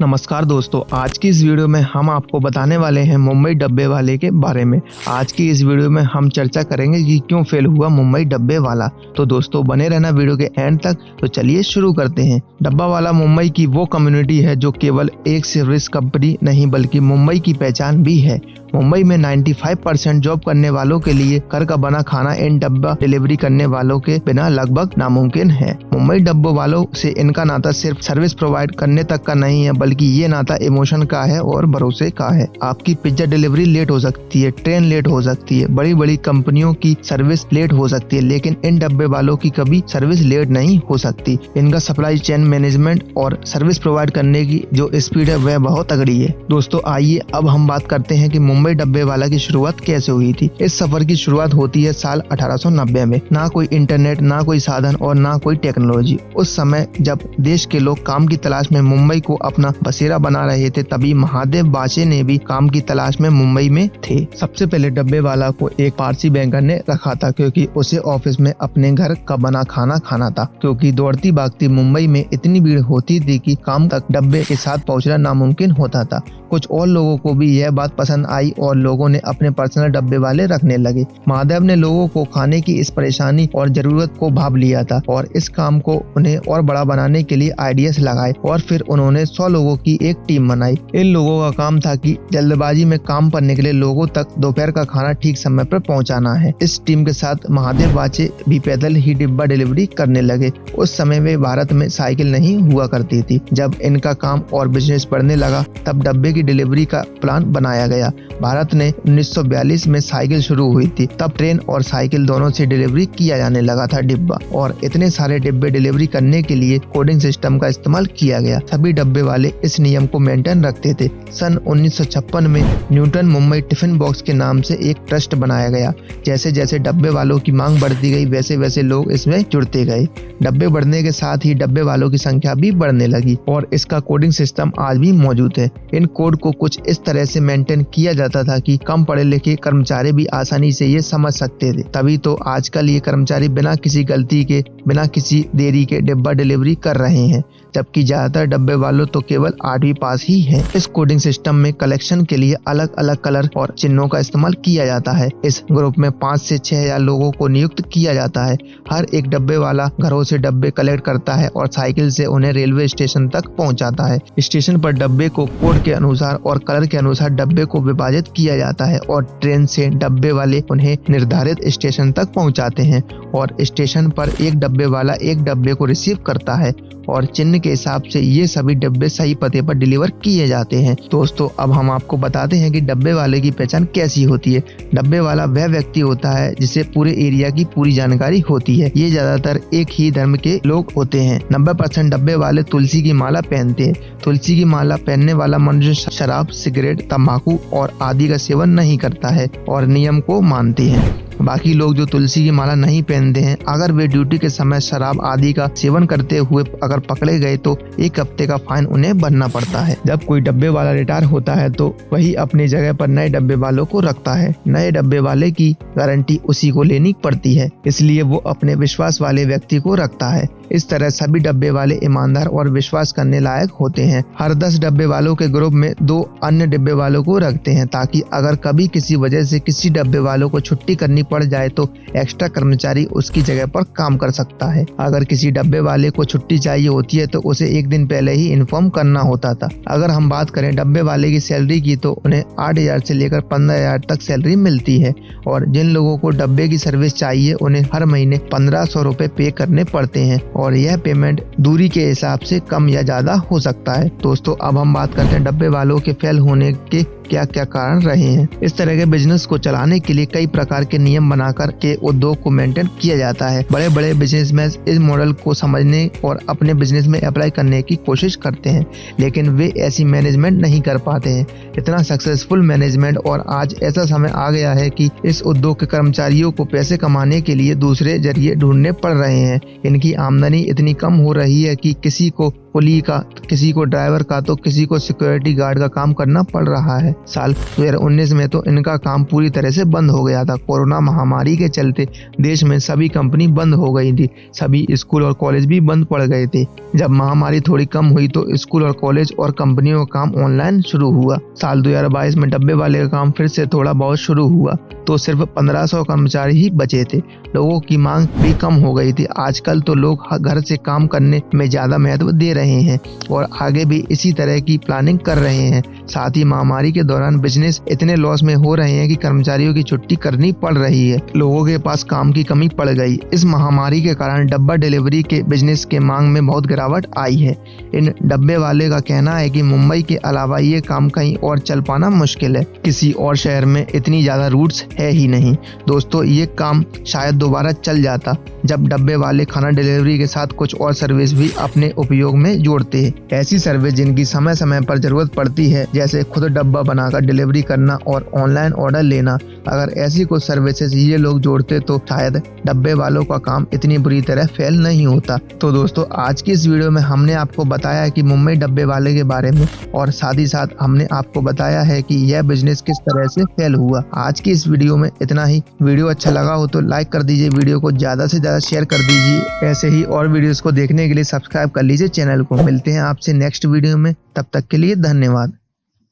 नमस्कार दोस्तों, आज की इस वीडियो में हम आपको बताने वाले हैं मुंबई डब्बे वाले के बारे में। आज की इस वीडियो में हम चर्चा करेंगे कि क्यों फेल हुआ मुंबई डब्बे वाला। तो दोस्तों बने रहना वीडियो के एंड तक। तो चलिए शुरू करते हैं। डब्बा वाला मुंबई की वो कम्युनिटी है जो केवल एक सर्विस कंपनी नहीं बल्कि मुंबई की पहचान भी है। मुंबई में 95% जॉब करने वालों के लिए घर का बना खाना इन डब्बा डिलीवरी करने वालों के बिना लगभग नामुमकिन है। मुंबई डब्बों वालों से इनका नाता सिर्फ सर्विस प्रोवाइड करने तक का नहीं है बल्कि ये नाता इमोशन का है और भरोसे का है। आपकी पिज्जा डिलीवरी लेट हो सकती है, ट्रेन लेट हो सकती है, बड़ी बड़ी कंपनियों की सर्विस लेट हो सकती है, लेकिन इन डब्बे वालों की कभी सर्विस लेट नहीं हो सकती। इनका सप्लाई चेन मैनेजमेंट और सर्विस प्रोवाइड करने की जो स्पीड है वह बहुत तगड़ी है। दोस्तों आइए अब हम बात करते हैं कि मुंबई डब्बे वाला की शुरुआत कैसे हुई थी। इस सफर की शुरुआत होती है साल 1890 में। ना कोई इंटरनेट, ना कोई साधन और ना कोई टेक्नोलॉजी। उस समय जब देश के लोग काम की तलाश में मुंबई को अपना बसेरा बना रहे थे, तभी महादेव बाचे ने भी काम की तलाश में मुंबई में थे। सबसे पहले डब्बे वाला को एक पारसी बैंकर ने रखा था क्योंकि उसे ऑफिस में अपने घर का बना खाना खाना था। क्योंकि दौड़ती भागती मुंबई में इतनी भीड़ होती थी कि काम तक डब्बे के साथ पहुंचना नामुमकिन होता था। कुछ और लोगों को भी यह बात पसंद आई और लोगों ने अपने पर्सनल डब्बे वाले रखने लगे। महादेव ने लोगों को खाने की इस परेशानी और जरूरत को भाप लिया था और इस काम को उन्हें और बड़ा बनाने के लिए आइडियाज लगाए और फिर उन्होंने 100 लोगों की एक टीम बनाई। इन लोगों का काम था कि जल्दबाजी में काम पर निकले लोगों तक दोपहर का खाना ठीक समय पर पहुंचाना है। इस टीम के साथ महादेव बाचे भी पैदल ही डिब्बा डिलीवरी करने लगे। उस समय में भारत में साइकिल नहीं हुआ करती थी। जब इनका काम और बिजनेस बढ़ने लगा तब डब्बे की डिलीवरी का प्लान बनाया गया। भारत ने 1942 में साइकिल शुरू हुई थी। तब ट्रेन और साइकिल दोनों से डिलीवरी किया जाने लगा था डिब्बा, और इतने सारे डिब्बे डिलीवरी करने के लिए कोडिंग सिस्टम का इस्तेमाल किया गया। सभी डब्बे वाले इस नियम को मेंटेन रखते थे। सन 1956 में न्यूटन मुंबई टिफिन बॉक्स के नाम से एक ट्रस्ट बनाया गया। जैसे जैसे डब्बे वालों की मांग बढ़ती गई वैसे वैसे लोग इसमें जुड़ते गए। डब्बे बढ़ने के साथ ही डब्बे वालों की संख्या भी बढ़ने लगी और इसका कोडिंग सिस्टम आज भी मौजूद है। इन कोड को कुछ इस तरह से मेंटेन किया जाता था कि कम पढ़े लिखे कर्मचारी भी आसानी से ये समझ सकते थे। तभी तो आजकल ये कर्मचारी बिना किसी गलती के, बिना किसी देरी के डिब्बा डिलीवरी कर रहे हैं, जबकि ज्यादातर डब्बे वालों तो केवल 8वीं पास ही हैं। इस कोडिंग सिस्टम में कलेक्शन के लिए अलग अलग कलर और चिन्हों का इस्तेमाल किया जाता है। इस ग्रुप में 5 से 6,000 लोगों को नियुक्त किया जाता है। हर एक डब्बे वाला घरों से डब्बे कलेक्ट करता है और साइकिल से उन्हें रेलवे स्टेशन तक पहुंचाता है। स्टेशन पर डब्बे को कोड के अनुसार और कलर के अनुसार डब्बे को विभाजित किया जाता है और ट्रेन से डब्बे वाले उन्हें निर्धारित स्टेशन तक पहुंचाते हैं और स्टेशन पर एक डब्बे वाला एक डब्बे को रिसीव करता है और चिन्ह के हिसाब से ये सभी डब्बे सही पते पर डिलीवर किए जाते हैं। दोस्तों अब हम आपको बताते हैं कि डब्बे वाले की पहचान कैसी होती है। डब्बे वाला वह व्यक्ति होता है जिसे पूरे एरिया की पूरी जानकारी होती है। ये ज्यादातर एक ही धर्म के लोग होते हैं। 90% डब्बे वाले तुलसी की माला पहनते हैं। तुलसी की माला पहनने वाला मनुष्य शराब, सिगरेट, तंबाकू और आदि का सेवन नहीं करता है और नियम को मानते हैं। बाकी लोग जो तुलसी की माला नहीं पहनते हैं, अगर वे ड्यूटी के समय शराब आदि का सेवन करते हुए अगर पकड़े गए तो 1 हफ्ते का फाइन उन्हें भरना पड़ता है। जब कोई डब्बे वाला रिटायर होता है तो वही अपनी जगह पर नए डब्बे वालों को रखता है। नए डब्बे वाले की गारंटी उसी को लेनी पड़ती है, इसलिए वो अपने विश्वास वाले व्यक्ति को रखता है। इस तरह सभी डब्बे वाले ईमानदार और विश्वास करने लायक होते हैं। हर 10 डब्बे वालों के ग्रुप में 2 अन्य डब्बे वालों को रखते हैं ताकि अगर कभी किसी वजह से किसी डब्बे वालों को छुट्टी करनी पड़ जाए तो एक्स्ट्रा कर्मचारी उसकी जगह पर काम कर सकता है। अगर किसी डब्बे वाले को छुट्टी चाहिए होती है तो उसे 1 दिन पहले ही इन्फॉर्म करना होता था। अगर हम बात करें डब्बे वाले की सैलरी की तो उन्हें 8,000 से लेकर 15,000 तक सैलरी मिलती है और जिन लोगों को डब्बे की सर्विस चाहिए उन्हें हर महीने 1,500 रुपए पे करने पड़ते हैं और यह पेमेंट दूरी के हिसाब से कम या ज्यादा हो सकता है। दोस्तों अब हम बात करते हैं डब्बे वालों के फेल होने के क्या क्या कारण रहे हैं। इस तरह के बिजनेस को चलाने के लिए कई प्रकार के नियम बनाकर के उद्योग को मेंटेन किया जाता है। बड़े बड़े बिजनेसमैन इस मॉडल को समझने और अपने बिजनेस में अप्लाई करने की कोशिश करते हैं, लेकिन वे ऐसी मैनेजमेंट नहीं कर पाते हैं। इतना सक्सेसफुल मैनेजमेंट और आज ऐसा समय आ गया है कि इस उद्योग के कर्मचारियों को पैसे कमाने के लिए दूसरे जरिए ढूंढने पड़ रहे हैं। इनकी आमदनी इतनी कम हो रही है कि किसी को कुली का, किसी को ड्राइवर का, तो किसी को सिक्योरिटी गार्ड का काम करना पड़ रहा है। साल 2019 में तो इनका काम पूरी तरह से बंद हो गया था। कोरोना महामारी के चलते देश में सभी कंपनी बंद हो गई थी, सभी स्कूल और कॉलेज भी बंद पड़ गए थे। जब महामारी थोड़ी कम हुई तो स्कूल और कॉलेज और कंपनियों का काम ऑनलाइन शुरू हुआ। साल 2022 में डब्बे वाले का काम फिर से थोड़ा बहुत शुरू हुआ तो सिर्फ 1500 कर्मचारी ही बचे थे। लोगों की मांग भी कम हो गई थी। आजकल तो लोग घर से काम करने में ज्यादा महत्व दे रहे हैं और आगे भी इसी तरह की प्लानिंग कर रहे हैं। साथ ही महामारी के दौरान बिजनेस इतने लॉस में हो रहे हैं कि कर्मचारियों की छुट्टी करनी पड़ रही है। लोगों के पास काम की कमी पड़ गई। इस महामारी के कारण डब्बा डिलीवरी के बिजनेस के मांग में बहुत गिरावट आई है। इन डब्बे वाले का कहना है कि मुंबई के अलावा ये काम कहीं और चल पाना मुश्किल है। किसी और शहर में इतनी ज्यादा रूट्स है ही नहीं। दोस्तों, ये काम शायद दोबारा चल जाता जब डब्बे वाले खाना डिलीवरी के साथ कुछ और सर्विस भी अपने उपयोग में जोड़ते हैं। ऐसी सर्विस जिनकी समय समय पर जरूरत पड़ती है, जैसे खुद डब्बा बनाकर डिलीवरी करना और ऑनलाइन ऑर्डर लेना। अगर ऐसी कुछ सर्विसेज ये लोग जोड़ते तो शायद डब्बे वालों का काम इतनी बुरी तरह फेल नहीं होता। तो दोस्तों, आज की इस वीडियो में हमने आपको बताया कि मुंबई डब्बे वाले के बारे में, और साथ ही साथ हमने आपको बताया है कि यह बिजनेस किस तरह से फेल हुआ। आज की इस वीडियो में इतना ही। वीडियो अच्छा लगा हो तो लाइक कर दीजिए, वीडियो को ज्यादा से ज्यादा शेयर कर दीजिए। ऐसे ही और वीडियोस को देखने के लिए सब्सक्राइब कर लीजिए चैनल को। मिलते हैं आपसे नेक्स्ट वीडियो में, तब तक के लिए धन्यवाद।